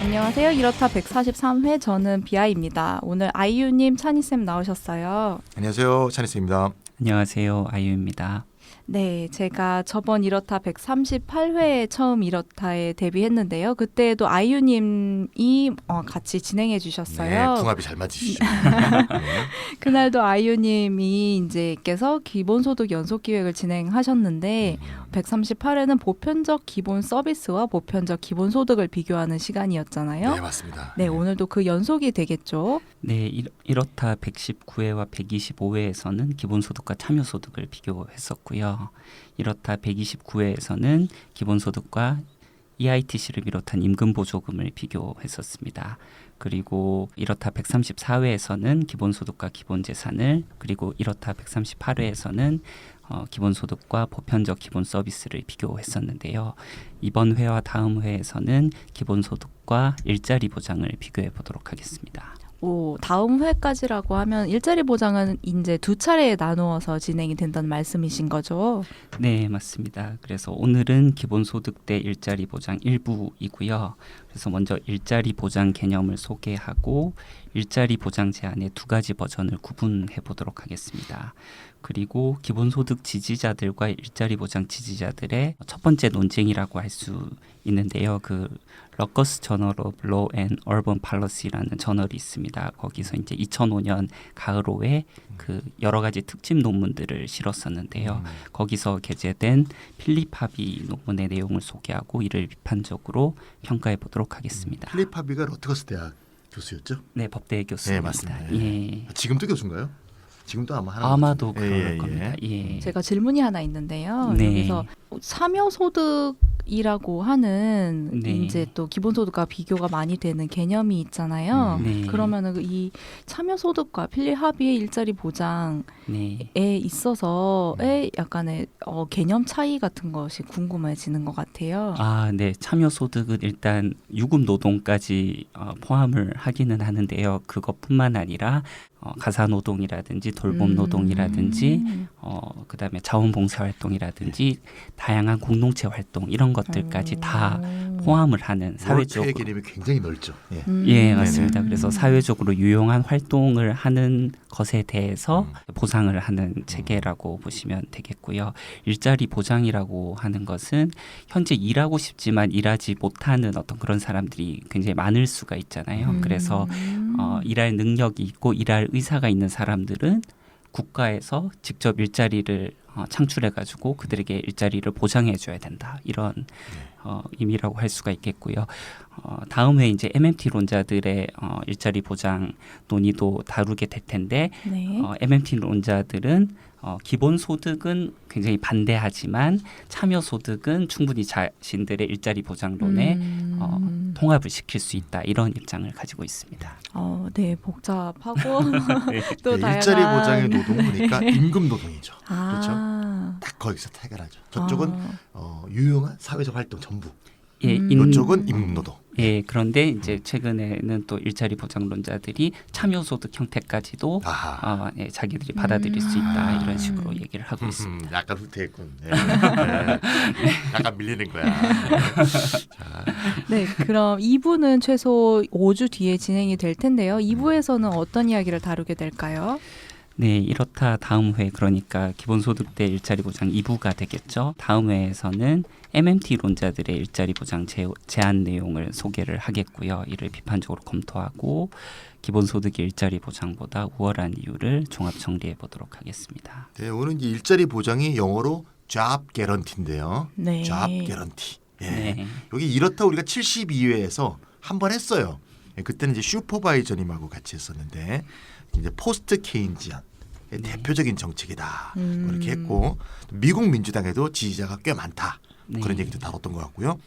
안녕하세요. 이렇다 143회 저는 비아입니다. 오늘 아이유님, 찬이쌤 나오셨어요. 안녕하세요. 찬이스입니다. 안녕하세요. 아이유입니다. 네, 제가 저번 이렇다 138회에 처음 이렇다에 데뷔했는데요. 그때도 아이유님이 같이 진행해 주셨어요. 네, 궁합이 잘 맞으시죠. 그날도 아이유님이 이제께서 기본소득 연속기획을 진행하셨는데 138회는 보편적 기본 서비스와 보편적 기본소득을 비교하는 시간이었잖아요. 네, 맞습니다. 네, 오늘도 그 연속이 되겠죠. 네, 이렇다 119회와 125회에서는 기본소득과 참여소득을 비교했었고요. 이렇다 129회에서는 기본소득과 EITC를 비롯한 임금보조금을 비교했었습니다. 그리고 이렇다 134회에서는 기본소득과 기본재산을, 그리고 이렇다 138회에서는 기본소득과 보편적 기본서비스를 비교했었는데요. 이번 회와 다음 회에서는 기본소득과 일자리 보장을 비교해 보도록 하겠습니다. 다음 회까지라고 하면 일자리 보장은 이제 두 차례에 나누어서 진행이 된다는 말씀이신 거죠? 네, 맞습니다. 그래서 오늘은 기본소득 대 일자리 보장 일부이고요. 그래서 먼저 일자리 보장 개념을 소개하고 일자리 보장 제한의 두 가지 버전을 구분해 보도록 하겠습니다. 그리고 기본소득 지지자들과 일자리 보장 지지자들의 첫 번째 논쟁이라고 할 수 있는데요. 그 러커스 저널 오브 로 앤 얼번 팔러시라는 저널이 있습니다. 거기서 이제 2005년 가을호에 그 여러 가지 특집 논문들을 실었었는데요. 거기서 게재된 필립 하비 논문의 내용을 소개하고 이를 비판적으로 평가해 보도록 하겠습니다. 필립 하비가 러트거스 대학 교수였죠? 네, 법대 교수입니다. 네, 맞습니다. 예. 지금도 교수인가요? 지금도 아마 하는 아마도 것 같은데. 그럴 겁니다. 예. 제가 질문이 하나 있는데요. 네. 여기서 참여소득이라고 하는 네. 이제 또 기본소득과 비교가 많이 되는 개념이 있잖아요. 네. 그러면은 이 참여소득과 필립 하비의 일자리 보장에 네. 있어서의 약간의 개념 차이 같은 것이 궁금해지는 것 같아요. 아, 네. 참여소득은 일단 유급 노동까지 포함을 하기는 하는데요. 그것뿐만 아니라 가사노동이라든지 돌봄 노동이라든지 그다음에 자원봉사활동이라든지 다양한 공동체 활동 이런 것들까지 다 포함을 하는 사회적으로 개념이 굉장히 넓죠. 예. 예, 맞습니다. 그래서 사회적으로 유용한 활동을 하는 것에 대해서 보상을 하는 체계라고 보시면 되겠고요. 일자리 보장이라고 하는 것은 현재 일하고 싶지만 일하지 못하는 어떤 그런 사람들이 굉장히 많을 수가 있잖아요. 그래서 일할 능력이 있고 일할 의사가 있는 사람들은 국가에서 직접 일자리를 창출해가지고 그들에게 일자리를 보장해줘야 된다. 이런 의미라고 할 수가 있겠고요. 다음 회 이제 MMT론자들의 일자리 보장 논의도 다루게 될 텐데 네. MMT론자들은 기본소득은 굉장히 반대하지만 참여소득은 충분히 자신들의 일자리 보장론에 통합을 시킬 수 있다. 이런 입장을 가지고 있습니다. 네, 복잡하고 또 네, 다양한 일자리 보장의 노동 보니까 임금 노동이죠. 아. 그렇죠? 딱 거기서 타결하죠. 저쪽은 유용한 사회적 활동 전부. 예, 이쪽은 임금 노동. 예, 그런데 이제 최근에는 또 일자리 보장론자들이 참여소득 형태까지도 예, 자기들이 받아들일 수 있다 이런 식으로 얘기를 하고 있습니다. 약간 후퇴했군. 네. 네. 약간 밀리는 거야. 자, 네, 그럼 2부는 최소 5주 뒤에 진행이 될 텐데요. 2부에서는 어떤 이야기를 다루게 될까요? 네, 이렇다 다음 회 그러니까 기본소득 대 일자리 보장 2부가 되겠죠. 다음 회에서는 MMT론자들의 일자리 보장 제한 내용을 소개를 하겠고요. 이를 비판적으로 검토하고 기본소득의 일자리 보장보다 우월한 이유를 종합 정리해 보도록 하겠습니다. 네, 오늘 이제 일자리 보장이 영어로 job guarantee인데요. 네. job guarantee. 예. 네. 여기 이렇다 우리가 72회에서 한 번 했어요. 예, 그때는 이제 슈퍼바이저님하고 같이 했었는데 이제 포스트 케인지안 대표적인 정책이다 이렇게 했고 미국 민주당에도 지지자가 꽤 많다 그런 얘기도 다뤘던 것 같고요.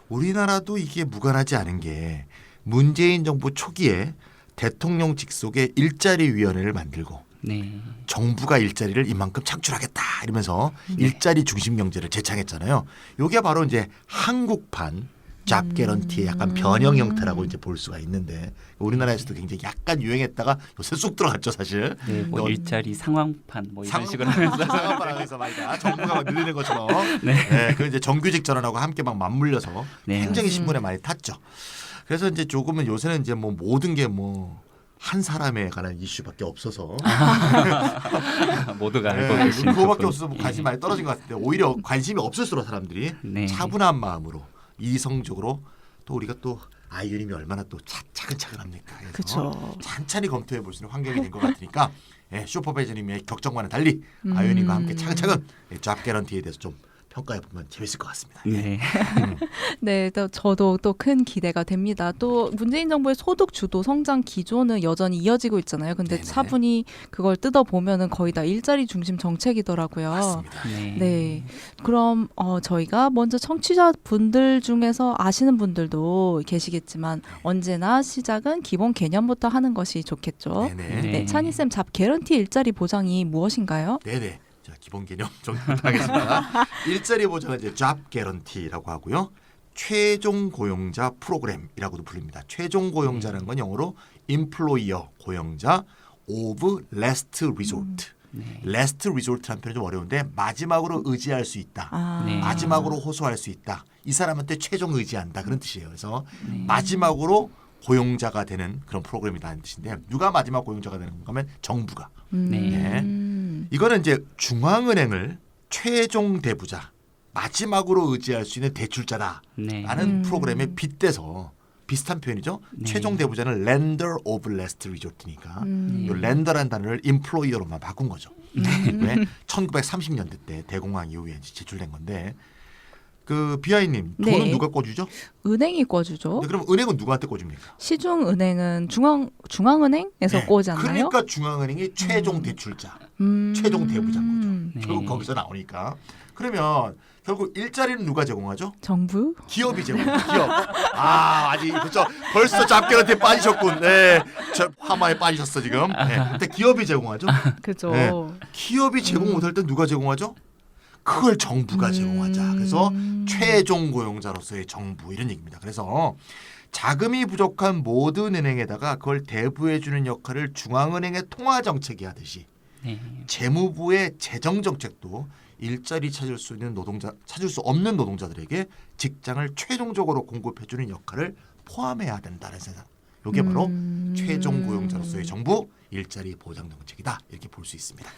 우리나라도 이게 무관하지 않은 게 문재인 정부 초기에 대통령 직속의 일자리위원회를 만들고 네. 정부가 일자리를 이만큼 창출하겠다 이러면서 일자리 중심 경제를 제창했잖아요. 이게 바로 이제 한국판 잡 개런티의 약간 변형 형태라고 이제 볼 수가 있는데 우리나라에서도 굉장히 약간 유행했다가 요새 쑥 들어갔죠 사실. 네, 뭐 일자리 상황판 뭐 이런 식으로 상황판 하면서 말이야 정부가 막 늘리는 것처럼. 네. 그 이제 정규직 전환하고 함께 막 맞물려서 네, 굉장히 신문에 많이 탔죠. 그래서 이제 조금은 요새는 이제 뭐 모든 게 뭐 한 사람에 관한 이슈밖에 없어서 모두가 알고 네, 계신 그거밖에 부분. 없어서 뭐 관심이 많이 떨어진 것 같은데 오히려 관심이 없을수록 사람들이 네. 차분한 마음으로 이성적으로 또 우리가 또 아이유님이 얼마나 또 차근차근합니까? 그래서 그쵸. 찬찬히 검토해 볼 수 있는 환경이 된 것 같으니까 슈퍼바이저님의 격정과는 달리 아이유님과 함께 차근차근 잡 개런티에 대해서 좀 평가해 보면 재밌을 것 같습니다. 네. 네, 또 저도 또 큰 기대가 됩니다. 또 문재인 정부의 소득 주도 성장 기조는 여전히 이어지고 있잖아요. 근데 네네. 차분히 그걸 뜯어 보면은 거의 다 일자리 중심 정책이더라고요. 맞습니다. 네. 그럼 저희가 먼저 청취자분들 중에서 아시는 분들도 계시겠지만 언제나 시작은 기본 개념부터 하는 것이 좋겠죠. 네네. 네. 네, 찬이쌤 잡 개런티 일자리 보장이 무엇인가요? 네네. 자, 기본 개념 정리부터 하겠습니다. 일자리 보장은 이제 잡 개런티라고 하고요. 최종 고용자 프로그램이라고도 불립니다. 최종 고용자라는 건 영어로 employer 고용자 of last resort. last resort라는 표현이 좀 어려운데 마지막으로 의지할 수 있다. 아, 네. 마지막으로 호소할 수 있다. 이 사람한테 최종 의지한다. 그런 뜻이에요. 그래서 마지막으로 고용자가 되는 그런 프로그램이라는 뜻인데 누가 마지막 고용자가 되는 건가 하면 정부가. 이거는 이제 중앙은행을 최종 대부자 마지막으로 의지할 수 있는 대출자다라는 네. 프로그램에 빗대서 비슷한 표현이죠. 네. 최종 대부자는 lender of last resort니까 이 lender라는 단어를 employer로만 바꾼 거죠. 왜? 1930년대 때 대공황 이후에 이제 제출된 건데 그 비아이님 돈은 네. 누가 꿔주죠? 은행이 꿔주죠. 네, 그럼 은행은 누구한테 꿔줍니까? 시중은행은 중앙은행에서 네. 꿔지 않나요? 그러니까 중앙은행이 최종 대출자, 최종 대부자인 거죠. 결국 거기서 나오니까. 그러면 결국 일자리는 누가 제공하죠? 정부? 기업이 제공해요. 기업. 아직 그렇죠. 벌써 잡개런티에 빠지셨군. 네, 저 화마에 빠지셨어 지금. 네, 근데 기업이 제공하죠. 그죠. 네. 기업이 제공 못할 때 누가 제공하죠? 그걸 정부가 제공하자. 그래서 최종 고용자로서의 정부 이런 얘기입니다. 그래서 자금이 부족한 모든 은행에다가 그걸 대부해 주는 역할을 중앙은행의 통화 정책이 하듯이 네. 재무부의 재정 정책도 일자리 찾을 수 없는 노동자들에게 직장을 최종적으로 공급해 주는 역할을 포함해야 된다는 세상. 이게 바로 최종 고용자로서의 정부 일자리 보장 정책이다 이렇게 볼 수 있습니다.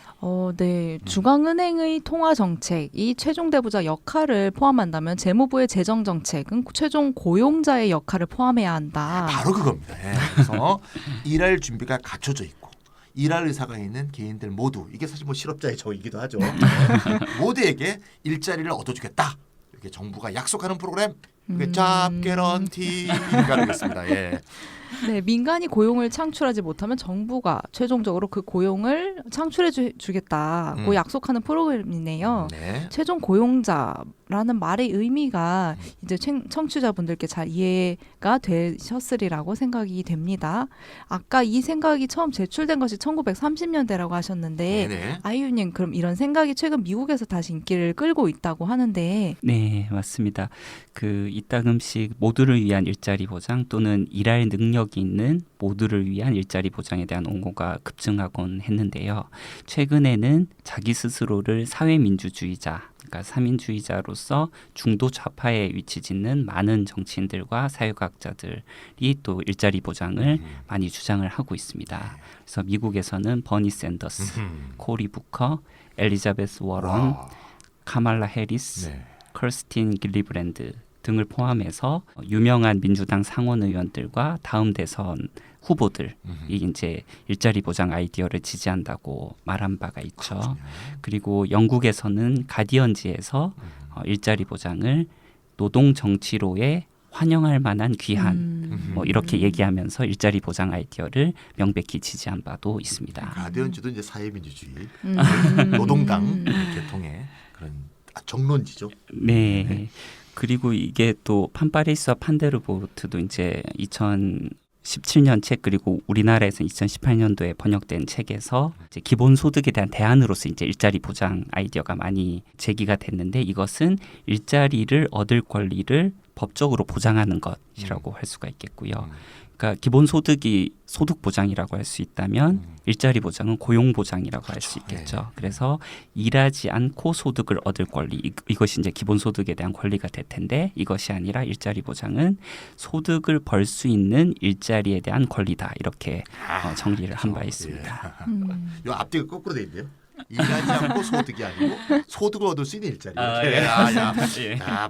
네. 중앙은행의 통화 정책이 최종 대부자 역할을 포함한다면 재무부의 재정 정책은 최종 고용자의 역할을 포함해야 한다. 바로 그겁니다. 예. 그래서 일할 준비가 갖춰져 있고 일할 의사가 있는 개인들 모두 이게 사실 뭐 실업자의 정이기도 하죠. 모두에게 일자리를 얻어주겠다. 이렇게 정부가 약속하는 프로그램 이게 잡 개런티가 되겠습니다. 예. 네, 민간이 고용을 창출하지 못하면 정부가 최종적으로 그 고용을 창출해 주겠다고 약속하는 프로그램이네요. 네. 최종 고용자라는 말의 의미가 이제 청취자분들께 잘 이해가 되셨으리라고 생각이 됩니다. 아까 이 생각이 처음 제출된 것이 1930년대라고 하셨는데 네네. 아이유님 그럼 이런 생각이 최근 미국에서 다시 인기를 끌고 있다고 하는데 네, 맞습니다. 이따금씩 모두를 위한 일자리 보장 또는 일할 능력이 있는 모두를 위한 일자리 보장에 대한 옹호가 급증하곤 했는데요. 최근에는 자기 스스로를 사회민주주의자, 그러니까 사민주의자로서 중도 좌파에 위치짓는 많은 정치인들과 사회과학자들이 또 일자리 보장을 많이 주장을 하고 있습니다. 그래서 미국에서는 버니 샌더스, 코리 부커, 엘리자베스 워런, 와. 카말라 해리스, 네. 커스틴 길리브랜드 등을 포함해서 유명한 민주당 상원 의원들과 다음 대선 후보들이 이제 일자리 보장 아이디어를 지지한다고 말한 바가 있죠. 그렇군요. 그리고 영국에서는 가디언지에서 일자리 보장을 노동 정치로에 환영할 만한 귀한 뭐 이렇게 얘기하면서 일자리 보장 아이디어를 명백히 지지한 바도 있습니다. 가디언지도 이제 사회민주주의 노동당 계통의 그런 정론지죠. 네. 그리고 이게 또 판파리스와 판데르보트도 이제 2017년 책 그리고 우리나라에서 2018년도에 번역된 책에서 이제 기본소득에 대한 대안으로서 이제 일자리 보장 아이디어가 많이 제기가 됐는데 이것은 일자리를 얻을 권리를 법적으로 보장하는 것이라고 할 수가 있겠고요. 그러니까 기본소득이 소득 보장이라고 할 수 있다면 일자리 보장은 고용 보장이라고 할 수 있겠죠. 그래서 일하지 않고 소득을 얻을 권리, 이것이 이제 기본소득에 대한 권리가 될 텐데 이것이 아니라 일자리 보장은 소득을 벌 수 있는 일자리에 대한 권리다. 이렇게 정리를 한 바 있습니다. 이 앞뒤가 거꾸로 돼 있네요. 일하지 않고 소득이 아니고 소득을 얻을 수 있는 일자리.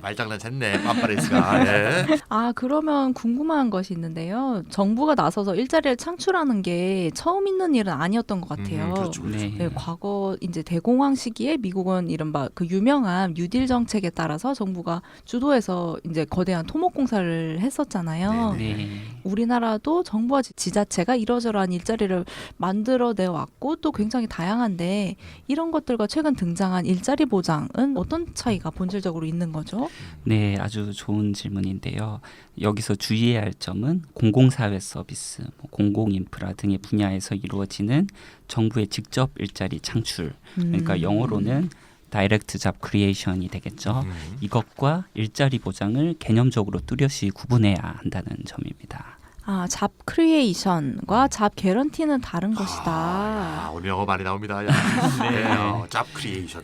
말장난 쳤네. 빰빠레스가. 예. 그러면 궁금한 것이 있는데요. 정부가 나서서 일자리를 창출하는 게 처음 있는 일은 아니었던 것 같아요. 그렇죠. 네, 과거 이제 대공황 시기에 미국은 이른바 그 유명한 뉴딜 정책에 따라서 정부가 주도해서 이제 거대한 토목 공사를 했었잖아요. 네. 우리나라도 정부와 지자체가 이러저러한 일자리를 만들어내 왔고 또 굉장히 다양한데 이런 것들과 최근 등장한 일자리 보장은 어떤 차이가 본질적으로 있는 거죠? 네, 아주 좋은 질문인데요. 여기서 주의해야 할 점은 공공사회 서비스, 공공인프라 등의 분야에서 이루어지는 정부의 직접 일자리 창출, 그러니까 영어로는 다이렉트 잡 크리에이션이 되겠죠. 이것과 일자리 보장을 개념적으로 뚜렷이 구분해야 한다는 점입니다. 잡 크리에이션과 잡 개런티는 다른 것이다. 오늘 영어 많이 나옵니다. 잡 크리에이션.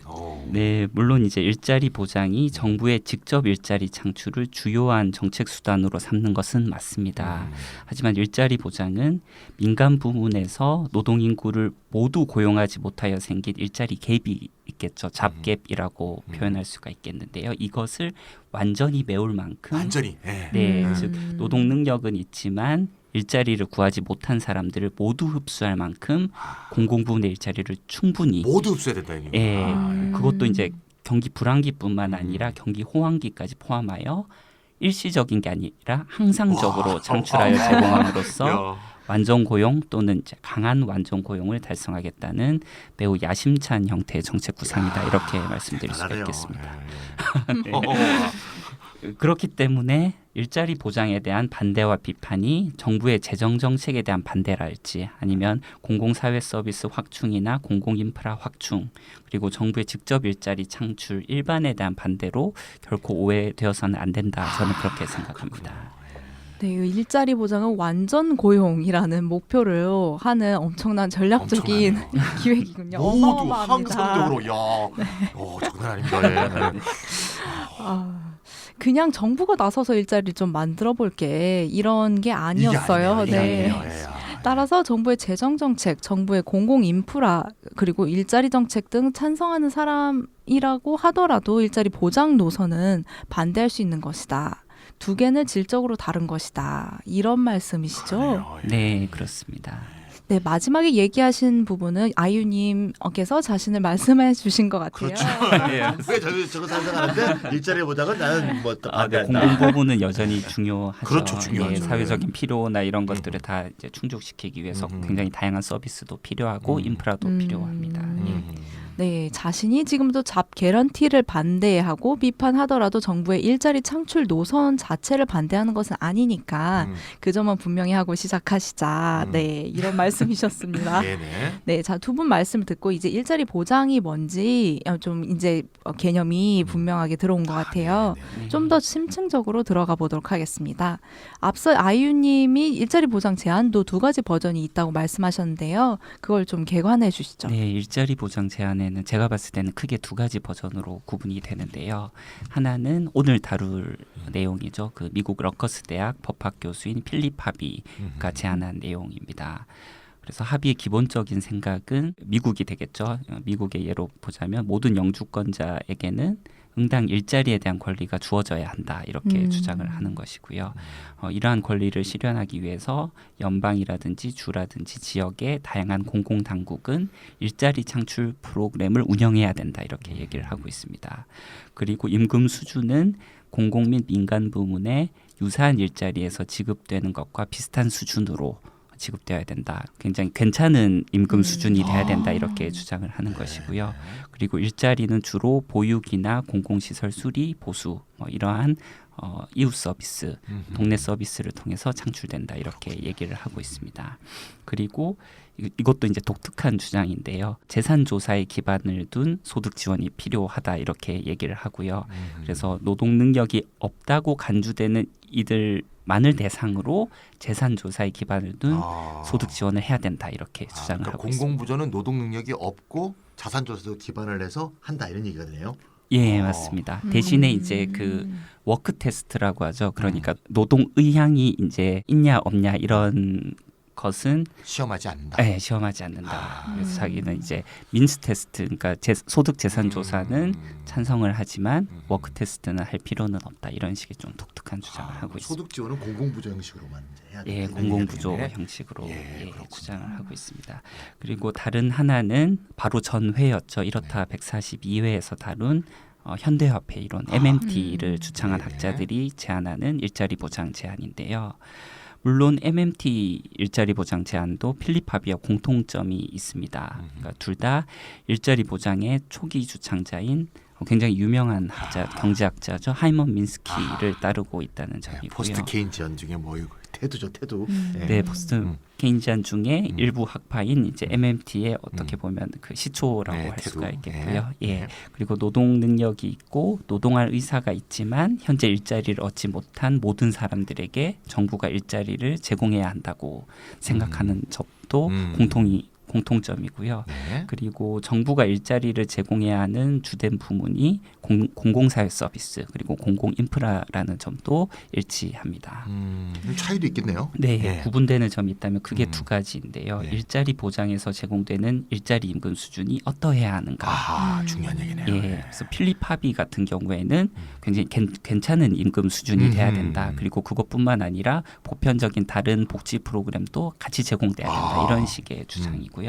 네, 물론 이제 일자리 보장이 정부의 직접 일자리 창출을 주요한 정책 수단으로 삼는 것은 맞습니다. 하지만 일자리 보장은 민간 부문에서 노동 인구를 모두 고용하지 못하여 생긴 일자리 갭이 있겠죠. 잡갭이라고 표현할 수가 있겠는데요. 이것을 완전히 메울 만큼 완전히. 즉 노동 능력은 있지만 일자리를 구하지 못한 사람들을 모두 흡수할 만큼 공공부문의 일자리를 충분히 모두 흡수해야 된다. 그것도 이제 경기 불황기뿐만 아니라 경기 호황기까지 포함하여 일시적인 게 아니라 항상적으로 창출하여 제공함으로써 완전 고용 또는 이제 강한 완전 고용을 달성하겠다는 매우 야심찬 형태의 정책 구상이다. 이렇게 말씀드릴 수가 있겠습니다. 그렇기 때문에 일자리 보장에 대한 반대와 비판이 정부의 재정 정책에 대한 반대랄지 아니면 공공사회 서비스 확충이나 공공인프라 확충 그리고 정부의 직접 일자리 창출 일반에 대한 반대로 결코 오해되어서는 안 된다. 저는 그렇게 생각합니다. 네, 일자리 보장은 완전 고용이라는 목표를 하는 엄청난 전략적인 기획이군요. 모두 어마어마합니다. 항상적으로 장난 아닙니다. 그냥 정부가 나서서 일자리를 좀 만들어 볼게 이런 게 아니었어요. 따라서 정부의 재정 정책, 정부의 공공 인프라 그리고 일자리 정책 등 찬성하는 사람이라고 하더라도 일자리 보장 노선은 반대할 수 있는 것이다. 두 개는 질적으로 다른 것이다. 이런 말씀이시죠? 네, 그렇습니다. 네, 마지막에 얘기하신 부분은 아이유님께서 자신을 말씀해 주신 것 같아요. 그렇죠. 왜 저거 상상하는데 일자리 보장은 나는 공공부문은 여전히 중요하죠. 그렇죠, 중요하죠. 사회적인 필요나 이런 것들을 다 이제 충족시키기 위해서 굉장히 다양한 서비스도 필요하고 인프라도 필요합니다. 네, 자신이 지금도 잡 개런티를 반대하고 비판하더라도 정부의 일자리 창출 노선 자체를 반대하는 것은 아니니까 그 점은 분명히 하고 시작하시자. 네, 이런 말씀이셨습니다. 네, 자, 두 분 말씀을 듣고 이제 일자리 보장이 뭔지 좀 이제 개념이 분명하게 들어온 것 같아요. 좀 더 심층적으로 들어가 보도록 하겠습니다. 앞서 아이유님이 일자리 보장 제안도 두 가지 버전이 있다고 말씀하셨는데요. 그걸 좀 개관해 주시죠. 네, 일자리 보장 제안에는 제가 봤을 때는 크게 두 가지 버전으로 구분이 되는데요. 하나는 오늘 다룰 내용이죠. 그 미국 러커스 대학 법학 교수인 필립 하비가 제안한 내용입니다. 그래서 합의의 기본적인 생각은 미국이 되겠죠. 미국의 예로 보자면 모든 영주권자에게는 응당 일자리에 대한 권리가 주어져야 한다. 이렇게 주장을 하는 것이고요. 이러한 권리를 실현하기 위해서 연방이라든지 주라든지 지역의 다양한 공공당국은 일자리 창출 프로그램을 운영해야 된다. 이렇게 얘기를 하고 있습니다. 그리고 임금 수준은 공공 및 민간 부문의 유사한 일자리에서 지급되는 것과 비슷한 수준으로 지급되어야 된다. 굉장히 괜찮은 임금 수준이 돼야 된다. 이렇게 주장을 하는 것이고요. 그리고 일자리는 주로 보육이나 공공시설 수리, 보수 이러한 이웃 서비스, 동네 서비스를 통해서 창출된다 이렇게 얘기를 하고 있습니다. 그리고 이것도 이제 독특한 주장인데요. 재산 조사에 기반을 둔 소득 지원이 필요하다 이렇게 얘기를 하고요. 그래서 노동 능력이 없다고 간주되는 이들만을 대상으로 재산 조사에 기반을 둔 소득 지원을 해야 된다 이렇게 주장을 그러니까 하고 있습니다. 공공부조는 노동 능력이 없고 자산 조사도 기반을 해서 한다 이런 얘기가 되네요. 예, 맞습니다. 대신에 이제 그 워크 테스트라고 하죠. 그러니까 노동 의향이 이제 있냐 없냐 이런 것은 시험하지 않는다. 네, 시험하지 않는다. 그래서 자기는 이제 민스 테스트, 그러니까 소득 재산 조사는 찬성을 하지만 워크 테스트는 할 필요는 없다. 이런 식의 좀 독특한 주장을 하고 있습니다. 소득 지원은 공공부조 형식으로만 해야 된다. 예, 이런 공공부조 얘기가 되네. 형식으로 예, 그렇군요. 주장을 하고 있습니다. 그리고 다른 하나는 바로 전회였죠. 이렇다 142회에서 다룬 현대화폐 이론 MMT를 주창한 네네. 학자들이 제안하는 일자리 보장 제안인데요. 물론 MMT 일자리 보장 제안도 필립 하비와 공통점이 있습니다. 그러니까 둘 다 일자리 보장의 초기 주창자인 굉장히 유명한 경제학자죠. 하이먼 민스키를 따르고 있다는 점이고요. 포스트 케인지안 중에 뭐 이거 태두죠, 태두. 네, 포스트 케인지안 중에 일부 학파인 이제 MMT의 어떻게 보면 그 시초라고 네, 할 태도. 수가 있겠고요. 네. 예. 네. 그리고 노동 능력이 있고 노동할 의사가 있지만 현재 일자리를 얻지 못한 모든 사람들에게 정부가 일자리를 제공해야 한다고 생각하는 점도 공통점이고요. 네. 그리고 정부가 일자리를 제공해야 하는 주된 부문이 공공사회 서비스 그리고 공공인프라라는 점도 일치합니다. 차이도 있겠네요. 네, 예. 구분되는 점이 있다면 크게 두 가지인데요. 네. 일자리 보장에서 제공되는 일자리 임금 수준이 어떠해야 하는가. 아, 중요한 얘기네요. 예, 그래서 필립 하비 같은 경우에는 굉장히 괜찮은 임금 수준이 돼야 된다. 그리고 그것뿐만 아니라 보편적인 다른 복지 프로그램도 같이 제공돼야 된다. 이런 식의 주장이고요.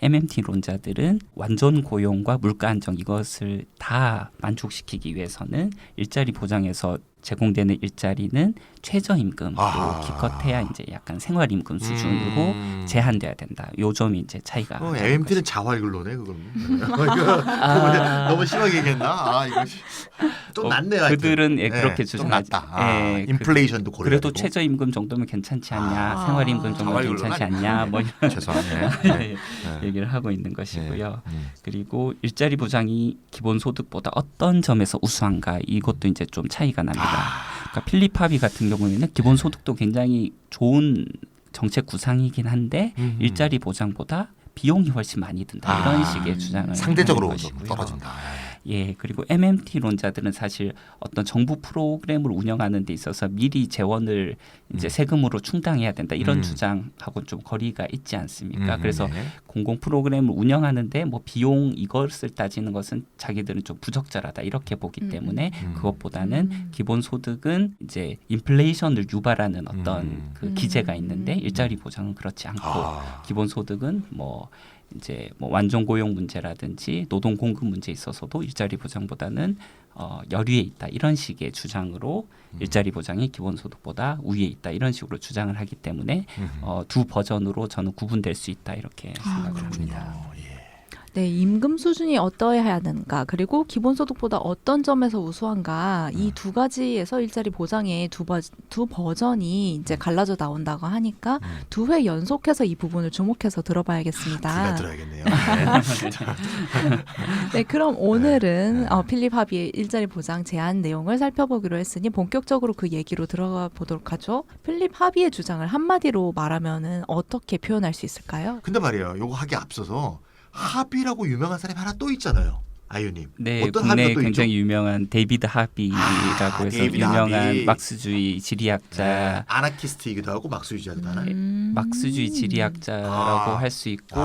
MMT론자들은 완전 고용과 물가 안정 이것을 다 만족시키기 위해서는 일자리 보장에서 제공되는 일자리는 최저임금으로 기껏해야 이제 약간 생활임금 수준으로 제한돼야 된다. 요 점이 이제 차이가. MMT는 자활근로네 그건. 너무 심하게 얘기했나? 아 이거 좀 낫네요. 하여튼. 그들은 예, 네, 그렇게 좀 주장하지. 낫다. 아, 예, 인플레이션도 고려해야 그래도 되고. 최저임금 정도면 괜찮지 않냐, 생활임금 정도면 자활근로는 괜찮지 아니고. 않냐, 뭐 이런 죄송합니다. 얘기를 하고 있는 것이고요. 그리고 일자리 보장이 기본소득보다 어떤 점에서 우수한가 이것도 이제 좀 차이가 납니다. 그러니까 필립 하비 같은 경우에는 기본소득도 굉장히 좋은 정책 구상이긴 한데 일자리 보장보다 비용이 훨씬 많이 든다 이런 식의 주장을 상대적으로 하는 좀 것이고요. 떨어진다. 예, 그리고 MMT론자들은 사실 어떤 정부 프로그램을 운영하는 데 있어서 미리 재원을 이제 세금으로 충당해야 된다 이런 주장하고 좀 거리가 있지 않습니까? 그래서 네. 공공 프로그램을 운영하는데 뭐 비용 이것을 따지는 것은 자기들은 좀 부적절하다 이렇게 보기 때문에 그것보다는 기본소득은 이제 인플레이션을 유발하는 어떤 그 기제가 있는데 일자리 보장은 그렇지 않고 기본소득은 뭐 이제 뭐 완전 고용 문제라든지 노동 공급 문제에 있어서도 일자리 보장보다는 여류에 있다 이런 식의 주장으로 일자리 보장이 기본소득보다 우위에 있다 이런 식으로 주장을 하기 때문에 두 버전으로 저는 구분될 수 있다 이렇게 생각을 합니다. 네, 임금 수준이 어떠해야 하는가 그리고 기본소득보다 어떤 점에서 우수한가 이 두 가지에서 일자리 보장의 두 버전이 이제 갈라져 나온다고 하니까 두 회 연속해서 이 부분을 주목해서 들어봐야겠습니다. 들어야겠네요. 네, 그럼 오늘은 필립 하비의 일자리 보장 제안 내용을 살펴보기로 했으니 본격적으로 그 얘기로 들어가 보도록 하죠. 필립 하비의 주장을 한마디로 말하면은 어떻게 표현할 수 있을까요? 근데 말이에요. 요거 하기 앞서서 하비라고 유명한 사람이 하나 또 있잖아요. 아유님. 네, 어떤 국내에 하비가 또 굉장히 있죠? 유명한 데이비드 하비라고 해서 데이비드 유명한 하비. 막스주의 지리학자, 아나키스트이기도 하고 막수주의자도 하나. 막스주의 지리학자라고 할 수 있고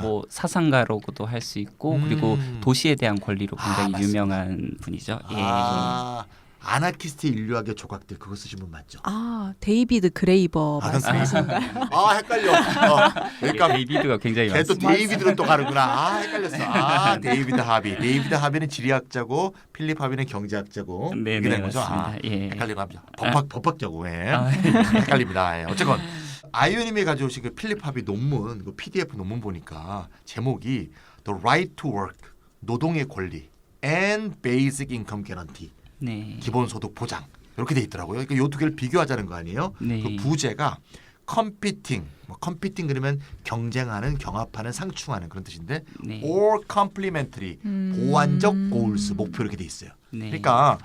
뭐 사상가라고도 할 수 있고 그리고 도시에 대한 권리로 굉장히 맞습니다. 유명한 분이죠. 예. 아나키스트 인류학의 조각들 그거 쓰신 분 맞죠? 데이비드 그레이버 말씀하시는가요? 헷갈려. 그러니까 데이비드가 굉장히 걔또 많습니다. 데이비드로 또 가는구나. 헷갈렸어. 데이비드 하비. 데이비드 하비는 지리학자고 필립 하비는 경제학자고 네, 이렇게 네, 된 거죠. 맞습니다. 예. 헷갈리고 합니다. 법학자고. 헷갈립니다. 어쨌건 아이유님이 가져오신 그 필립 하비 논문, 그 PDF 논문 보니까 제목이 The Right to Work, 노동의 권리 and Basic Income Guarantee, 네. 기본소득 보장. 그렇게 돼 있더라고요. 그러니까 이 두 개를 비교하자는 거 아니에요? 네. 그 부제가 competing, competing 그러면 경쟁하는, 경합하는, 상충하는 그런 뜻인데 네. or complementary, 보완적 goals, 목표 이렇게 돼 있어요. 네. 그러니까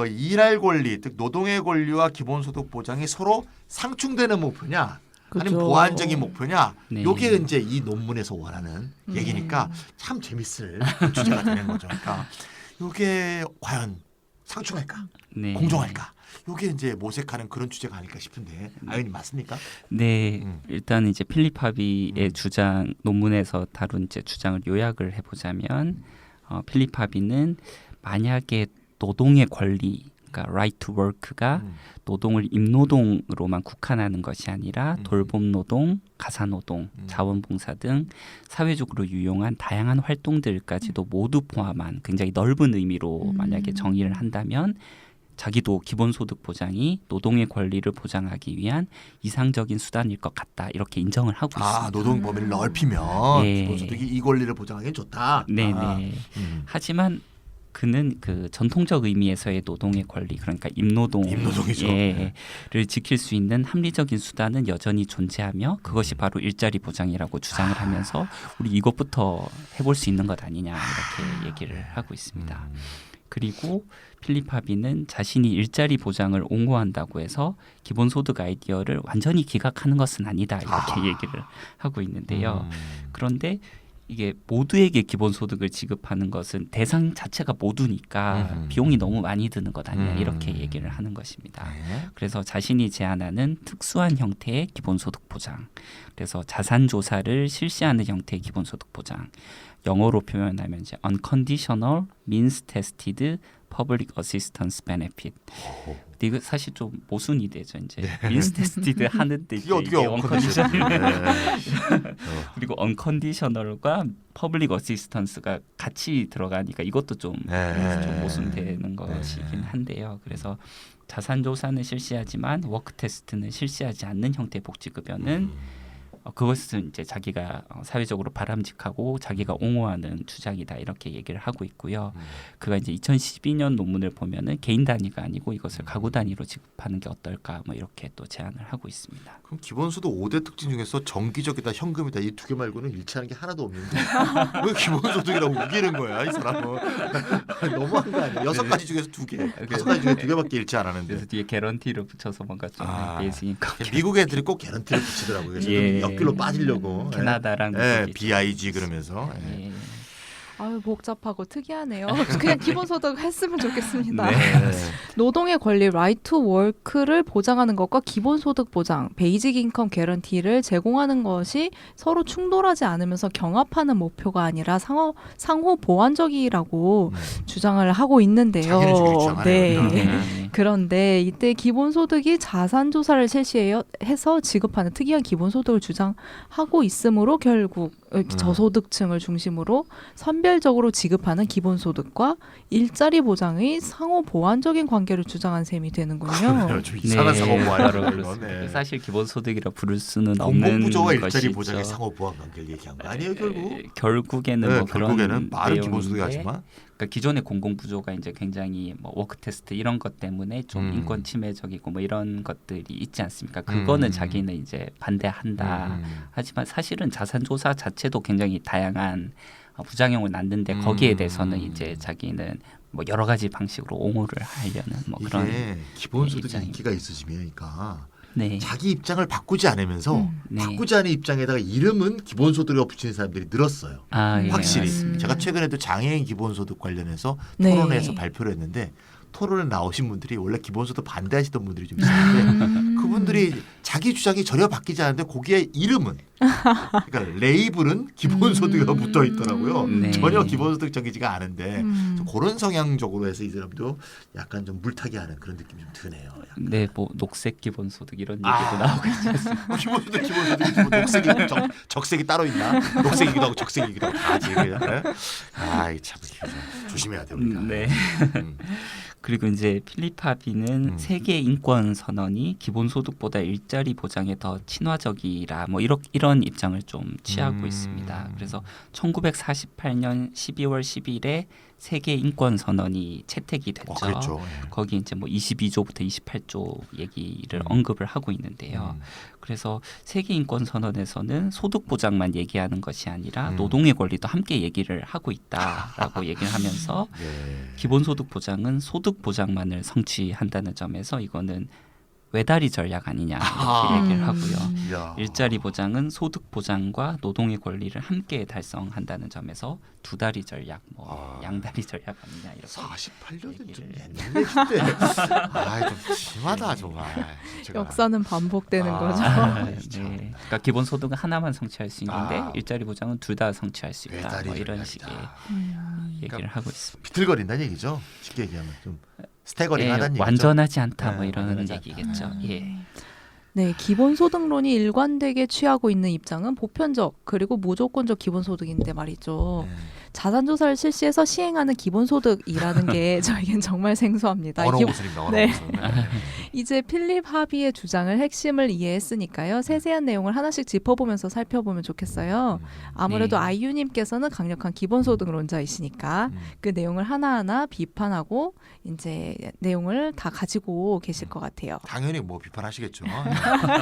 일할 권리, 즉 노동의 권리와 기본소득 보장이 서로 상충되는 목표냐 아니면 그죠. 보완적인 목표냐 네. 이게 이제 이 논문에서 원하는 얘기니까 참 재밌을 주제가 되는 거죠. 그러니까 이게 과연 상충할까 네. 공정할까 이게 이제 모색하는 그런 주제가 아닐까 싶은데 아연이 맞습니까? 네, 음. 일단 이제 필립 하비의 음. 주장 논문에서 다룬 이제 주장을 요약을 해보자면 필립 하비는 만약에 노동의 권리, 그러니까 right to work가 노동을 임노동으로만 국한하는 것이 아니라 돌봄 노동, 가사 노동, 자원봉사 등 사회적으로 유용한 다양한 활동들까지도 모두 포함한 굉장히 넓은 의미로 만약에 정의를 한다면 자기도 기본소득 보장이 노동의 권리를 보장하기 위한 이상적인 수단일 것 같다 이렇게 인정을 하고 있습니다. 노동 범위를 넓히면 네. 기본소득이 이 권리를 보장하기엔 좋다. 네네. 하지만 그는 그 전통적 의미에서의 노동의 권리, 그러니까 임노동이죠. 를 지킬 수 있는 합리적인 수단은 여전히 존재하며 그것이 바로 일자리 보장이라고 주장을 하면서 우리 이것부터 해볼 수 있는 것 아니냐 이렇게 얘기를 하고 있습니다. 그리고 필립 하비는 자신이 일자리 보장을 옹호한다고 해서 기본소득 아이디어를 완전히 기각하는 것은 아니다 이렇게 얘기를 하고 있는데요. 그런데 이게 모두에게 기본소득을 지급하는 것은 대상 자체가 모두니까 비용이 너무 많이 드는 것 아니냐 이렇게 얘기를 하는 것입니다. 네. 그래서 자신이 제안하는 특수한 형태의 기본소득 보장, 그래서 자산조사를 실시하는 형태의 기본소득 보장, 영어로 표현하면 이제 unconditional means tested public assistance benefit. 근데 이거 사실 좀 모순이 되죠. 이제 means tested 하는데 이게 어떻게 unconditional? 그리고 unconditional과 public assistance가 같이 들어가니까 이것도 좀 모순되는 것이긴 한데요. 그래서 자산 조사는 실시하지만 워크 테스트는 실시하지 않는 형태의 복지급여는 그것은 이제 자기가 사회적으로 바람직하고 자기가 옹호하는 주장이다 이렇게 얘기를 하고 있고요. 그가 이제 2012년 논문을 보면은 개인 단위가 아니고 이것을 가구 단위로 지급하는 게 어떨까 뭐 이렇게 또 제안을 하고 있습니다. 그럼 기본소득 5대 특징 중에서 정기적이다, 현금이다 이 두 개 말고는 일치하는 게 하나도 없는데 왜 기본소득이라고 우기는 거야 이 사람은. 너무한 거 아니야? 6가지 중에서 2개, 5가지 중에 2개밖에 일치 안 하는데. 그래서 뒤에 개런티를 붙여서 뭔가 좀 베이직 인컴. 미국 애들이 꼭 개런티를 붙이더라고요. 그래서 좀 옆길로 빠지려고. 캐나다랑 BIG 그러면서. 아유 복잡하고 특이하네요. 그냥 기본소득 했으면 좋겠습니다. 네. 노동의 권리 right to work를 보장하는 것과 기본소득 보장, 베이직 인컴 개런티를 제공하는 것이 서로 충돌하지 않으면서 경합하는 목표가 아니라 상호 보완적이라고 주장을 하고 있는데요. 자기는 저렇게 주장하네요. 네. 그런데 이때 기본소득이 자산조사를 실시해서 지급하는 특이한 기본소득을 주장하고 있으므로 결국 저소득층을 중심으로 선별적으로 지급하는 기본소득과 일자리 보장의 상호 보완적인 관계를 주장한 셈이 되는군요. 좀 이상한 상호 보완. 사실 기본소득이라 부를 수는 없는 공공부조와 일자리 것이죠. 보장의 상호 보완 관계를 얘기한 거 아니에요 결국? 결국에는 뭐 결국에는 그런 말은 기본소득이 내용인데 하지만 그러니까 기존의 공공부조가 이제 굉장히 뭐 워크 테스트 이런 것 때문에 좀 인권 침해적이고 뭐 이런 것들이 있지 않습니까? 그거는 자기는 이제 반대한다. 하지만 사실은 자산조사 자체도 굉장히 다양한 부작용을 낳는데 거기에 대해서는 이제 자기는 뭐 여러 가지 방식으로 옹호를 하려는 뭐 그런 기본소득 입장입니다. 인기가 있으시니까 네. 자기 입장을 바꾸지 않으면서 네. 바꾸지 않은 입장에다가 이름은 기본소득이라고 붙이는 사람들이 늘었어요. 예, 확실히. 맞습니다. 제가 최근에도 장애인 기본소득 관련해서 네. 토론회에서 발표를 했는데 토론에 나오신 분들이 원래 기본소득 반대하시던 분들이 좀 있었는데 그분들이 자기 주장이 전혀 바뀌지 않는데 거기에 이름은 그러니까 레이블은 기본소득이라고 붙어 있더라고요. 네. 전혀 기본소득적이지가 않은데 그런 성향적으로 해서 이 사람도 약간 좀 물타기 하는 그런 느낌이 좀 드네요. 약간. 네, 뭐 녹색 기본소득 이런 얘기도 나오고 있지 않습니까? 기본소득이 뭐 녹색이 적색이 따로 있나? 녹색이기도 하고 적색이기도 하고 다지 그냥. 참 조심해야 돼 우리가. 네. 그리고 이제 필립 하비는 세계 인권 선언이 기본소득보다 일자리 보장에 더 친화적이라 뭐 이런 입장을 좀 취하고 있습니다. 그래서 1948년 12월 10일에 세계 인권 선언이 채택이 됐죠. 그렇죠. 예. 거기 이제 뭐 22조부터 28조 얘기를 음. 언급을 하고 있는데요. 그래서 세계 인권 선언에서는 소득 보장만 얘기하는 것이 아니라 노동의 권리도 함께 얘기를 하고 있다라고 얘기를 하면서 예. 기본소득 보장은 소득 보장만을 성취한다는 점에서 이거는 외다리 전략 아니냐 이렇게 얘기를 하고요. 이야. 일자리 보장은 소득 보장과 노동의 권리를 함께 달성한다는 점에서 두 다리 전략, 뭐 양다리 전략 아니냐 이렇게. 48년은 좀 얘기를. 옛날 얘기인데. 좀 심하다 정말. 제가. 역사는 반복되는 거죠. 네. 그러니까 기본 소득은 하나만 성취할 수 있는데 아. 일자리 보장은 둘 다 성취할 수 있다. 외다리 뭐 이런 전략이다. 식의 음. 얘기를 하고 있습니다. 비틀거린다는 얘기죠. 쉽게 얘기하면 좀 스태거링 하다는 얘기죠. 완전하지 않다 뭐 네, 이런 완전하지 얘기겠죠. 않다. 예. 네, 기본소득론이 일관되게 취하고 있는 입장은 보편적 그리고 무조건적 기본소득인데 말이죠. 자산조사를 실시해서 시행하는 기본소득이라는 게 저에겐 정말 생소합니다. 언어 기- 무술입니다. 언어 네. 무술. 이제 필립 하비의 주장을 핵심을 이해했으니까요. 세세한 내용을 하나씩 짚어보면서 살펴보면 좋겠어요. 아무래도 네. 아이유님께서는 강력한 기본소득론자이시니까 그 내용을 하나하나 비판하고 이제 내용을 다 가지고 계실 것 같아요. 당연히 뭐 비판하시겠죠.